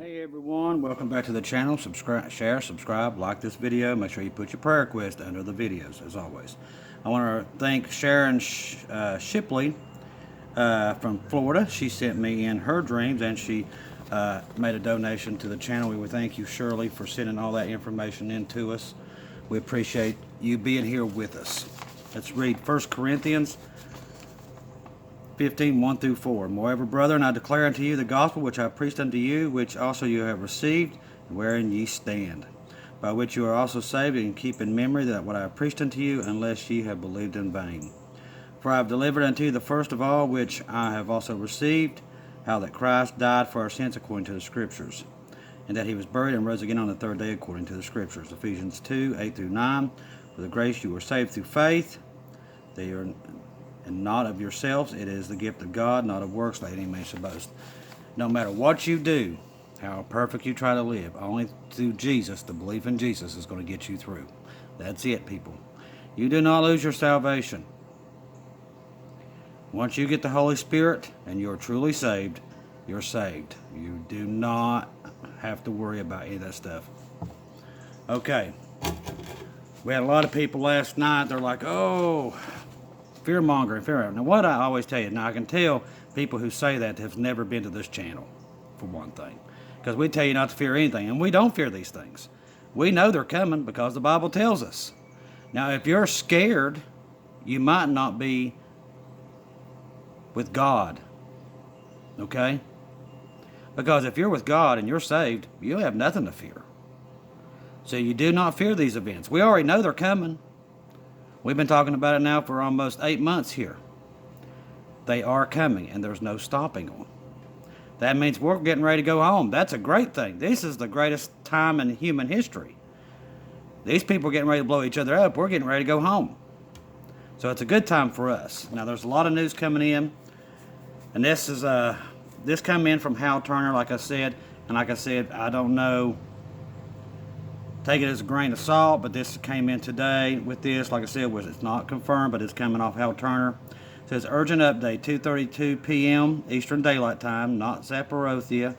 Hey everyone, welcome back to the channel. Subscribe, share, subscribe, like this video. Make sure you put your prayer request under the videos, as always. I want to thank Sharon Shipley from Florida. She sent me in her dreams and she made a donation to the channel. We would thank you, Shirley, for sending all that information in to us. We appreciate you being here with us. Let's read 1 Corinthians 15, 1 through 4. Moreover, brethren, I declare unto you the gospel which I preached unto you, which also you have received, wherein ye stand, by which you are also saved, and keep in memory that what I have preached unto you, unless ye have believed in vain. For I have delivered unto you the first of all, which I have also received, how that Christ died for our sins according to the Scriptures, and that he was buried and rose again on the third day according to the Scriptures. Ephesians 2, 8 through 9. For the grace you were saved through faith, they are and not of yourselves. It is the gift of God, not of works, that any man should boast. No matter what you do, how perfect you try to live, only through Jesus, the belief in Jesus, is going to get you through. That's it, people. You do not lose your salvation. Once you get the Holy Spirit and you're truly saved, you're saved. You do not have to worry about any of that stuff. Okay. We had a lot of people last night. They're like, oh, fear-mongering, fear. Now, what I always tell you, now I can tell people who say that have never been to this channel, for one thing. Because we tell you not to fear anything, and we don't fear these things. We know they're coming because the Bible tells us. Now, if you're scared, you might not be with God, okay? Because if you're with God and you're saved, you have nothing to fear. So you do not fear these events. We already know they're coming. We've been talking about it now for almost 8 months here. They are coming, and there's no stopping them. That means we're getting ready to go home. That's a great thing. This is the greatest time in human history. These people are getting ready to blow each other up. We're getting ready to go home. So it's a good time for us. Now, there's a lot of news coming in, and this come in from Hal Turner, like I said. And like I said, I don't know. Take it as a grain of salt, but this came in today with this. Like I said, it's not confirmed, but it's coming off Hal Turner. It says, urgent update, 2:32 p.m. Eastern Daylight Time, not Zaporozhye,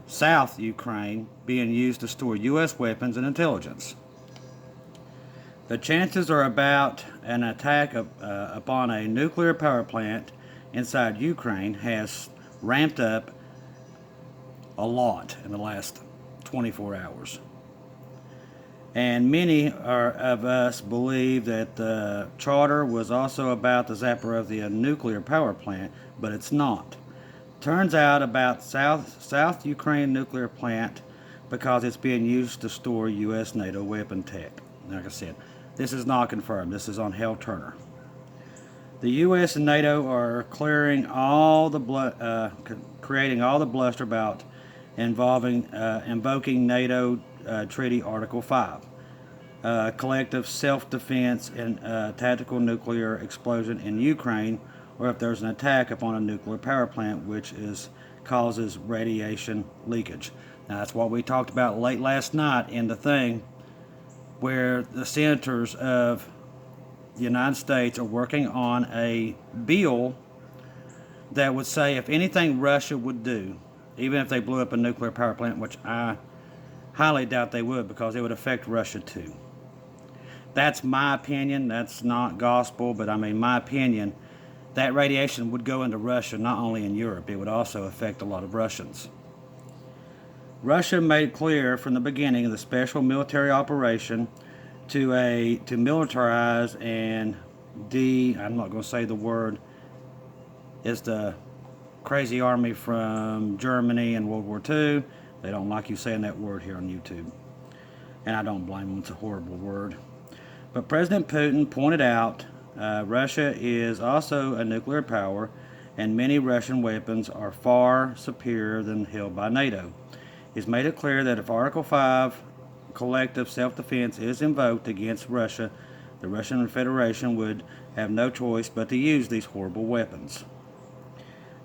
South Ukraine, being used to store U.S. weapons and intelligence. The chances are about an attack upon a nuclear power plant inside Ukraine has ramped up a lot in the last 24 hours. And many of us believe that the charter was also about the Zaporozhye nuclear power plant, but it's not. Turns out about South Ukraine nuclear plant because it's being used to store U.S. NATO weapon tech. Like I said, this is not confirmed. This is on Hal Turner. The U.S. and NATO are creating all the bluster about invoking NATO Treaty Article 5, collective self-defense and tactical nuclear explosion in Ukraine, or if there's an attack upon a nuclear power plant which causes radiation leakage. Now, that's what we talked about late last night in the thing, where the senators of the United States are working on a bill that would say if anything Russia would do, even if they blew up a nuclear power plant, which I highly doubt they would, because it would affect Russia too. That's my opinion. That's not gospel, but I mean, my opinion, that radiation would go into Russia, not only in Europe. It would also affect a lot of Russians. Russia made clear from the beginning of the special military operation to militarize and I'm not going to say the word, it's the crazy army from Germany in World War II. They don't like you saying that word here on YouTube. And I don't blame them. It's a horrible word. But President Putin pointed out Russia is also a nuclear power, and many Russian weapons are far superior than held by NATO. He's made it clear that if Article 5 collective self-defense is invoked against Russia, the Russian Federation would have no choice but to use these horrible weapons.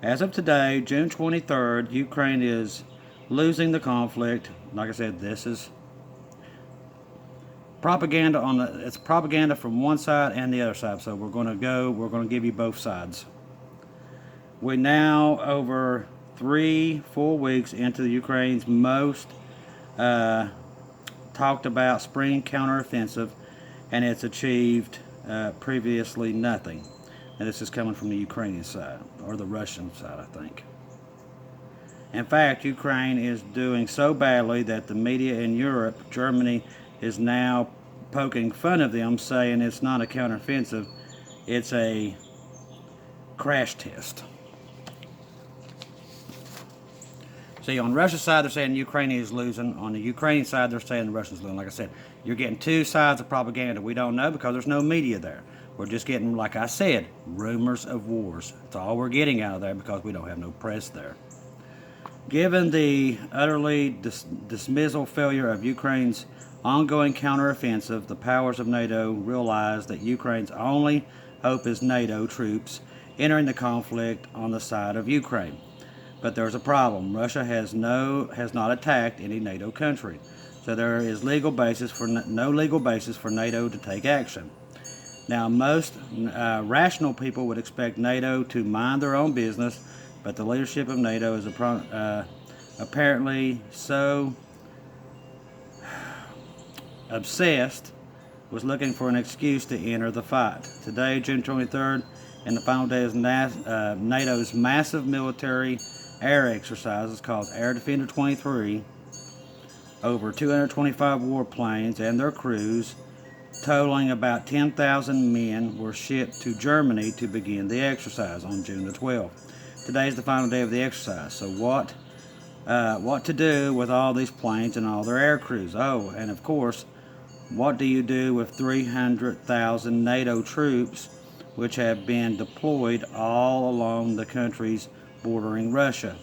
As of today, June 23rd, Ukraine is losing the conflict. Like I said, this is propaganda it's propaganda from one side and the other side. So we're going to give you both sides. We now over 3 full weeks into the Ukraine's most talked about spring counteroffensive, and it's achieved previously nothing. And this is coming from the Ukrainian side, or the Russian side, I think. In fact, Ukraine is doing so badly that the media in Europe, Germany, is now poking fun of them, saying it's not a counteroffensive, it's a crash test. See, on the Russian side, they're saying Ukraine is losing. On the Ukrainian side, they're saying the Russians losing. Like I said, you're getting two sides of propaganda. We don't know because there's no media there. We're just getting, like I said, rumors of wars. That's all we're getting out of there because we don't have no press there. Given the utterly dismissal failure of Ukraine's ongoing counteroffensive, the powers of NATO realize that Ukraine's only hope is NATO troops entering the conflict on the side of Ukraine. But there's a problem. Russia has not attacked any NATO country, so there is no legal basis for NATO to take action. Now, most rational people would expect NATO to mind their own business, but the leadership of NATO is apparently so obsessed with looking for an excuse to enter the fight. Today, June 23rd, and the final day of NATO's massive military air exercises called Air Defender 23. Over 225 warplanes and their crews, totaling about 10,000 men, were shipped to Germany to begin the exercise on June the 12th. Today is the final day of the exercise. So what to do with all these planes and all their air crews? Oh, and of course, what do you do with 300,000 NATO troops which have been deployed all along the countries bordering Russia?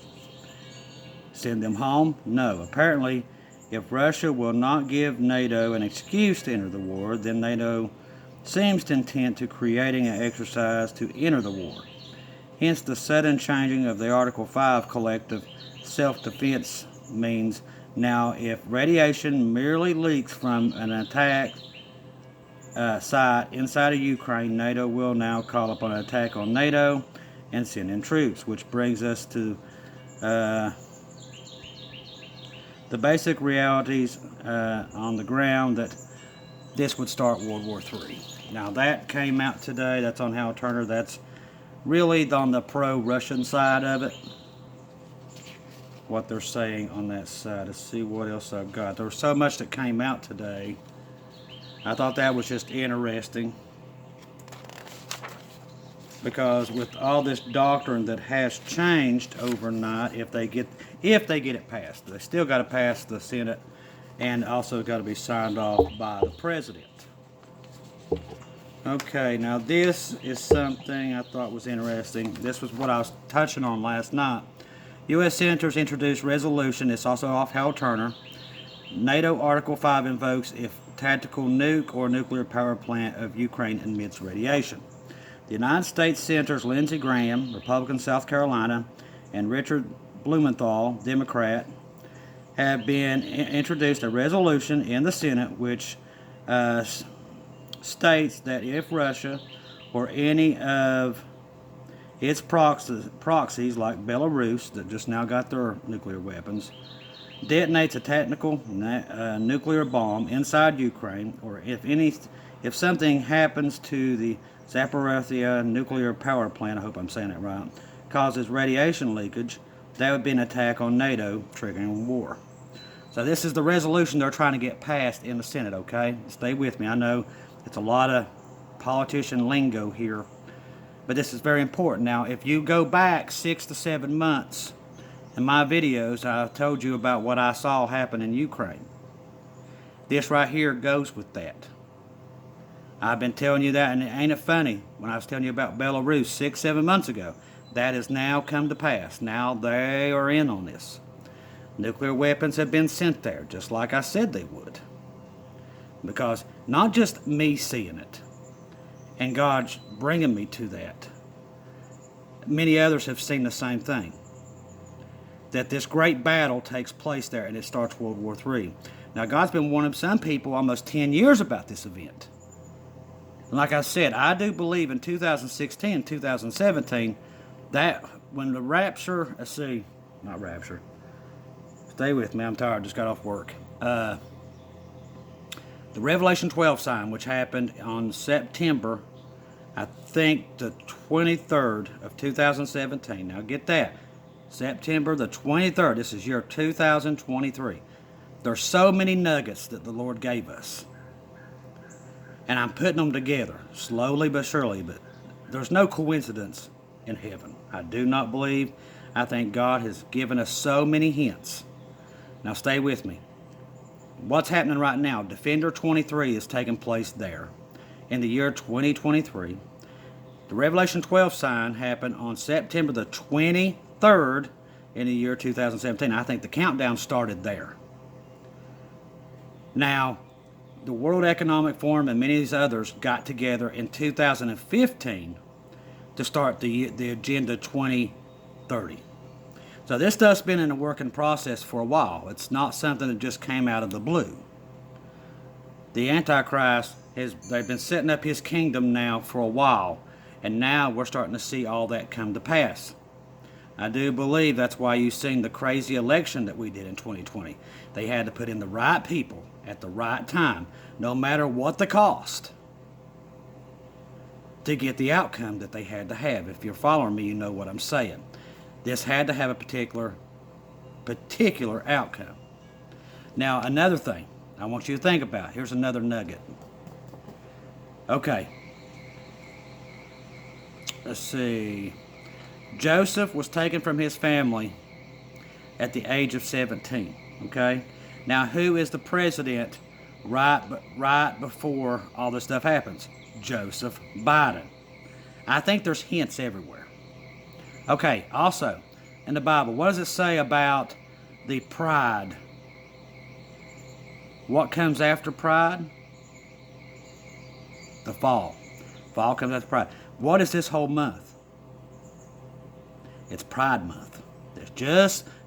Send them home? No. Apparently, if Russia will not give NATO an excuse to enter the war, then NATO seems intent to creating an exercise to enter the war. Hence, the sudden changing of the Article 5 collective self-defense means now if radiation merely leaks from an attack site inside of Ukraine, NATO will now call upon an attack on NATO and send in troops, which brings us to the basic realities on the ground that this would start World War III. Now that came out today. That's on Hal Turner. That's really on the pro-Russian side of it. What they're saying on that side. Let's see what else I've got. There was so much that came out today. I thought that was just interesting, because with all this doctrine that has changed overnight, if they get it passed, they still got to pass the Senate, and also got to be signed off by the president. Okay, now this is something I thought was interesting. This was what I was touching on last night. U.S. senators introduced resolution. It's also off Hal Turner. NATO Article 5 invokes if tactical nuke or nuclear power plant of Ukraine emits radiation. The United States Senators Lindsey Graham, Republican, South Carolina, and Richard Blumenthal, Democrat, have been introduced a resolution in the Senate which states that if Russia or any of its proxies like Belarus, that just now got their nuclear weapons, detonates a tactical nuclear bomb inside Ukraine, or if something happens to the Zaporizhzhia nuclear power plant, I hope I'm saying it right, causes radiation leakage, that would be an attack on NATO, triggering war. So this is the resolution they're trying to get passed in the Senate, okay? Stay with me. I know it's a lot of politician lingo here, but this is very important. Now, if you go back 6 to 7 months in my videos, I've told you about what I saw happen in Ukraine. This right here goes with that. I've been telling you that, and it ain't funny when I was telling you about Belarus 6, 7 months ago. That has now come to pass. Now they are in on this. Nuclear weapons have been sent there, just like I said they would. Because not just me seeing it, and God's bringing me to that. Many others have seen the same thing. That this great battle takes place there, and it starts World War III. Now, God's been warning some people almost 10 years about this event. And like I said, I do believe in 2016, 2017, that when the rapture, let's see, not rapture. Stay with me, I'm tired, just got off work. The Revelation 12 sign, which happened on September, I think the 23rd of 2017. Now get that. September the 23rd. This is year 2023. There's so many nuggets that the Lord gave us. And I'm putting them together, slowly but surely. But there's no coincidence in heaven. I do not believe. I think God has given us so many hints. Now stay with me. What's happening right now? Defender 23 is taking place there in the year 2023. The Revelation 12 sign happened on September the 23rd in the year 2017. I think the countdown started there. Now, the World Economic Forum and many of these others got together in 2015 to start the Agenda 2030. So this stuff's been in a working process for a while. It's not something that just came out of the blue. The Antichrist, they've been setting up his kingdom now for a while, and now we're starting to see all that come to pass. I do believe that's why you've seen the crazy election that we did in 2020. They had to put in the right people at the right time, no matter what the cost, to get the outcome that they had to have. If you're following me, you know what I'm saying. This had to have a particular outcome. Now, another thing I want you to think about. Here's another nugget. Okay. Let's see. Joseph was taken from his family at the age of 17. Okay. Now, who is the president right before all this stuff happens? Joseph Biden. I think there's hints everywhere. Okay. Also, in the Bible, what does it say about the pride? What comes after pride? The fall. Fall comes after pride. What is this whole month? It's Pride Month. It's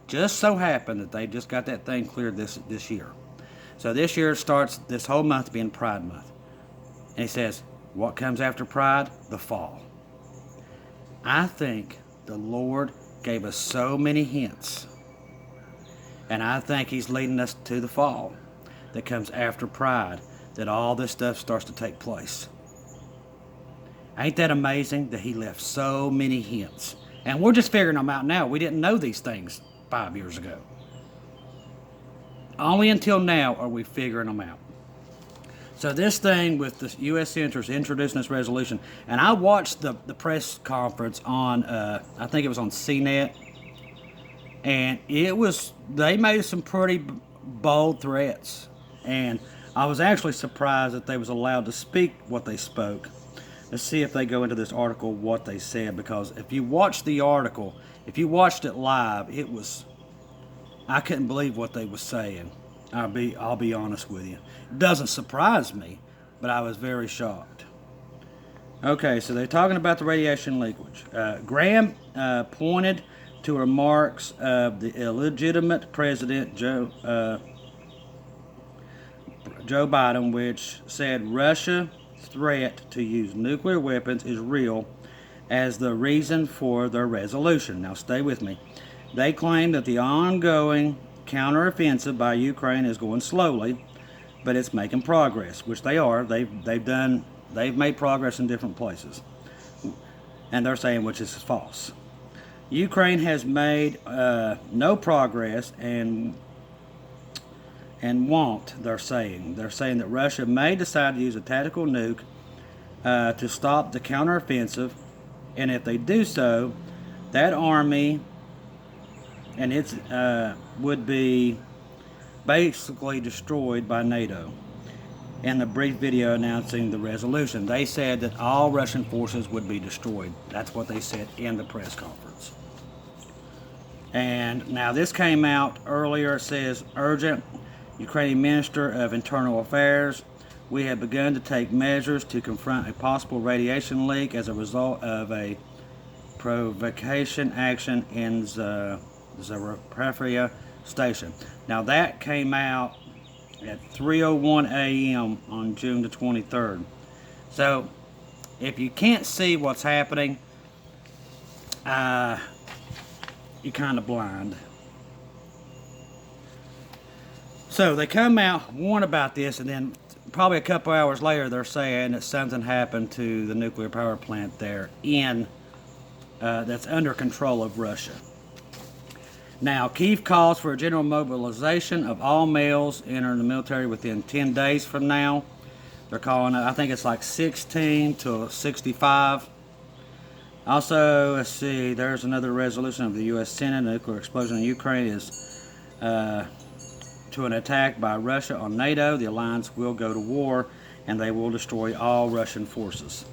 just so happened that they just got that thing cleared this year. So this year starts this whole month being Pride Month. And he says, what comes after pride? The fall. I think the Lord gave us so many hints. And I think he's leading us to the fall that comes after pride, that all this stuff starts to take place. Ain't that amazing that he left so many hints? And we're just figuring them out now. We didn't know these things 5 years ago. Only until now are we figuring them out. So this thing with the U.S. senators introducing this resolution, and I watched the press conference on, I think it was on CNET, and they made some pretty bold threats. And I was actually surprised that they was allowed to speak what they spoke. Let's see if they go into this article what they said, because if you watch the article, if you watched it live, I couldn't believe what they were saying. I'll be honest with you. It doesn't surprise me, but I was very shocked. Okay, so they're talking about the radiation leakage. Graham pointed to remarks of the illegitimate President Joe Biden, which said Russia's threat to use nuclear weapons is real as the reason for their resolution. Now stay with me. They claim that the ongoing counteroffensive by Ukraine is going slowly, but it's making progress, which they are. They've made progress in different places, and they're saying which is false. Ukraine has made no progress and won't. They're saying that Russia may decide to use a tactical nuke to stop the counteroffensive, and if they do so, that army and its would be basically destroyed by NATO. In the brief video announcing the resolution, they said that all Russian forces would be destroyed. That's what they said in the press conference. And now this came out earlier. It says, urgent, Ukrainian Minister of Internal Affairs, we have begun to take measures to confront a possible radiation leak as a result of a provocation action in the Zaporizhzhia station. Now that came out at 3:01 a.m. on June the 23rd. So if you can't see what's happening, you're kind of blind. So they come out, warn about this, and then probably a couple hours later they're saying that something happened to the nuclear power plant there that's under control of Russia. Now, Kyiv calls for a general mobilization of all males entering the military within 10 days from now. They're calling it, I think it's like 16 to 65. Also, let's see, there's another resolution of the U.S. Senate. A nuclear explosion in Ukraine is to an attack by Russia on NATO. The alliance will go to war, and they will destroy all Russian forces.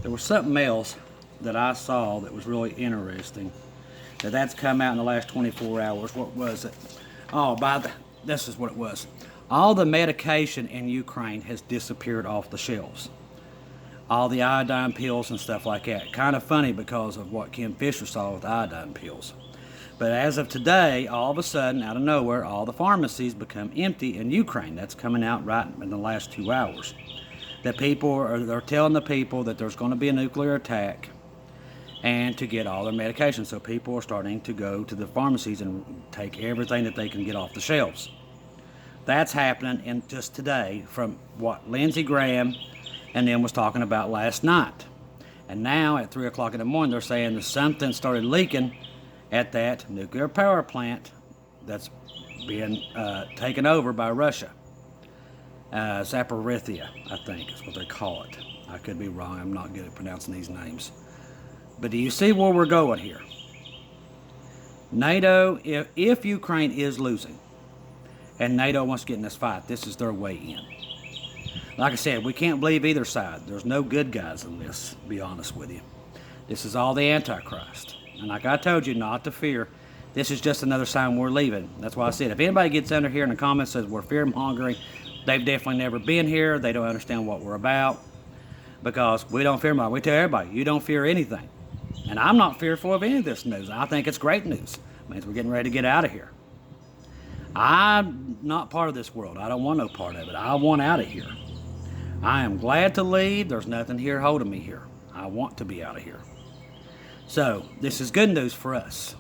There was something else that I saw that was really interesting. That's come out in the last 24 hours. What was it? Oh, this is what it was. All the medication in Ukraine has disappeared off the shelves. All the iodine pills and stuff like that. Kind of funny because of what Kim Fisher saw with iodine pills. But as of today, all of a sudden, out of nowhere, all the pharmacies become empty in Ukraine. That's coming out right in the last 2 hours. That they're telling the people that there's going to be a nuclear attack, and to get all their medication. So people are starting to go to the pharmacies and take everything that they can get off the shelves. That's happening in just today from what Lindsey Graham and them was talking about last night. And now at 3 o'clock in the morning, they're saying that something started leaking at that nuclear power plant that's being taken over by Russia. Zaporizhzhia, I think is what they call it. I could be wrong. I'm not good at pronouncing these names. But do you see where we're going here? NATO, if Ukraine is losing, and NATO wants to get in this fight, this is their way in. Like I said, we can't believe either side. There's no good guys in this, to be honest with you. This is all the Antichrist. And like I told you, not to fear. This is just another sign we're leaving. That's why I said, if anybody gets under here in the comments and says we're fear-mongering, they've definitely never been here. They don't understand what we're about. Because we don't fear-monger. We tell everybody, you don't fear anything. And I'm not fearful of any of this news. I think it's great news. It means we're getting ready to get out of here. I'm not part of this world. I don't want no part of it. I want out of here. I am glad to leave. There's nothing here holding me here. I want to be out of here. So, this is good news for us.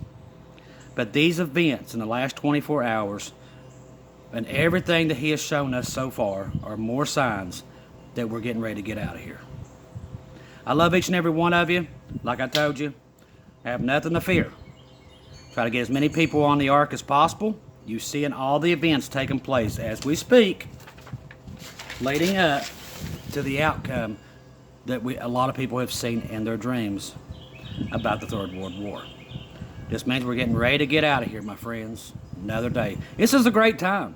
But these events in the last 24 hours and everything that he has shown us so far are more signs that we're getting ready to get out of here. I love each and every one of you. Like I told you, have nothing to fear. Try to get as many people on the ark as possible. You seeing all the events taking place as we speak, leading up to the outcome that a lot of people have seen in their dreams about the Third World War. This means we're getting ready to get out of here, my friends. Another day. This is a great time.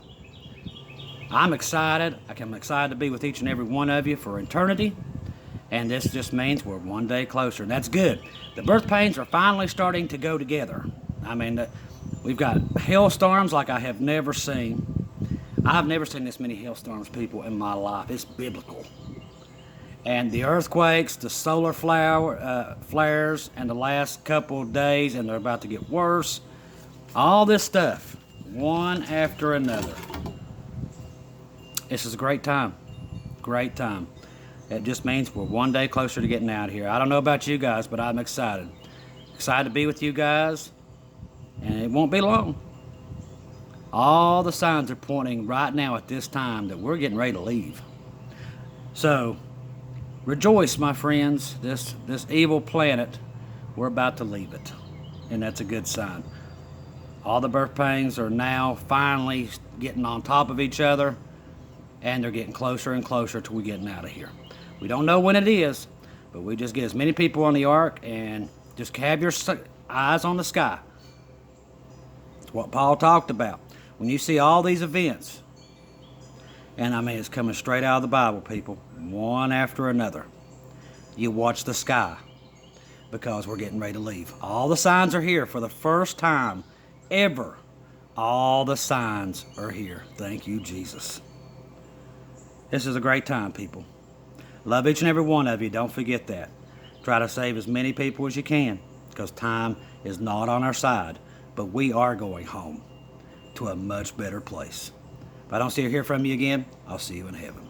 I'm excited. I'm excited to be with each and every one of you for eternity. And this just means we're one day closer. And that's good. The birth pains are finally starting to go together. I mean, we've got hailstorms like I have never seen. I've never seen this many hailstorms, people, in my life. It's biblical. And the earthquakes, the solar flares, and the last couple of days, and they're about to get worse. All this stuff, one after another. This is a great time. Great time. It just means we're one day closer to getting out of here. I don't know about you guys, but I'm excited. Excited to be with you guys, and it won't be long. All the signs are pointing right now at this time that we're getting ready to leave. So, rejoice, my friends. This evil planet, we're about to leave it, and that's a good sign. All the birth pains are now finally getting on top of each other, and they're getting closer and closer till we're getting out of here. We don't know when it is, but we just get as many people on the ark and just have your eyes on the sky. It's what Paul talked about. When you see all these events, and I mean it's coming straight out of the Bible, people, one after another, you watch the sky because we're getting ready to leave. All the signs are here for the first time ever. All the signs are here. Thank you, Jesus. This is a great time, people. Love each and every one of you. Don't forget that. Try to save as many people as you can because time is not on our side. But we are going home to a much better place. If I don't see or hear from you again, I'll see you in heaven.